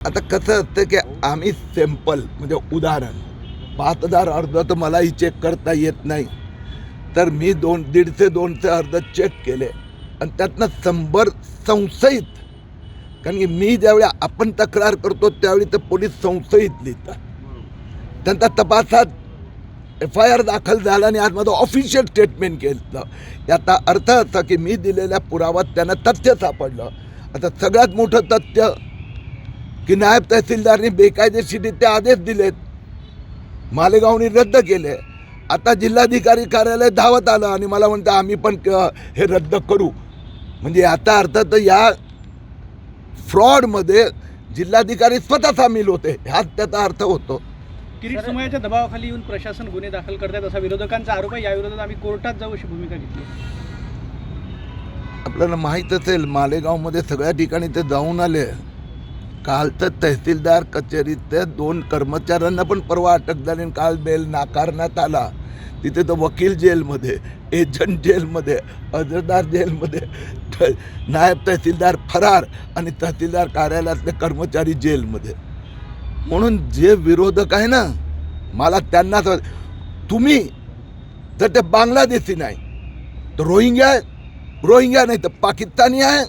आता कसं असतं की आम्ही सॅम्पल म्हणजे उदाहरण 5,000 अर्ज तर मलाही चेक करता येत नाही, तर मी 150-200 अर्ज चेक केले आणि त्यातनं 100 संशयित. कारण की मी ज्यावेळी आपण तक्रार करतो त्यावेळी तर पोलीस संशयित लिहितात, त्यांचा तपासात FIR दाखल झाला आणि आज माझं ऑफिशियल स्टेटमेंट केलं. याचा अर्थ असा की मी दिलेल्या पुराव्यात त्यांना तथ्य सापडलं. आता सगळ्यात मोठं तथ्य की नायब तहसीलदारने बेकायदेशीरित्या आदेश दिलेत, मालेगावनी रद्द केले. आता जिल्हाधिकारी कार्यालय धावत आलं आणि मला म्हणतं आम्ही पण हे रद्द करू. म्हणजे याचा अर्थ तर या फ्रॉडमध्ये जिल्हाधिकारी स्वतः सामील होते, हाच त्याचा अर्थ होतो. किरीट समूहाच्या दबावाखाली येऊन प्रशासन गुन्हे दाखल करतात असा विरोधकांचा आरोप आहे. या विरोधात आम्ही कोर्टात जाऊ अशी भूमिका घेतली. आपल्याला माहीत असेल मालेगावमध्ये सगळ्या ठिकाणी ते जाऊन आले. काल तर तहसीलदार कचेरीत 2 कर्मचाऱ्यांना पण परवा अटक झाली आणि काल बेल नाकारण्यात आला. तिथे तर वकील जेलमध्ये, एजंट जेलमध्ये, अर्जदार जेलमध्ये, नायब तहसीलदार फरार आणि तहसीलदार कार्यालयातले कर्मचारी जेलमध्ये. म्हणून जे विरोधक आहे ना, मला त्यांनाच तुम्ही जर ते बांगलादेशी नाही तर रोहिंग्या नाही तर पाकिस्तानी आहे,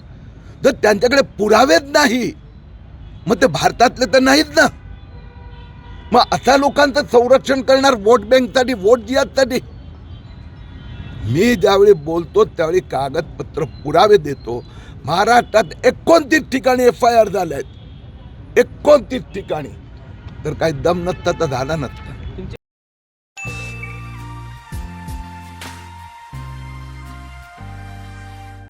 जर त्यांच्याकडे पुरावेच नाही मग ते भारतातले तर नाहीत ना. मग अशा लोकांचं संरक्षण करणार वोट बँकसाठी, वोट जिहादसाठी. मी ज्यावेळी बोलतो त्यावेळी कागदपत्र पुरावे देतो. महाराष्ट्रात 29 ठिकाणी FIR झाले आहेत, 29 ठिकाणी. तर काही दम नसता तर झाला नसता.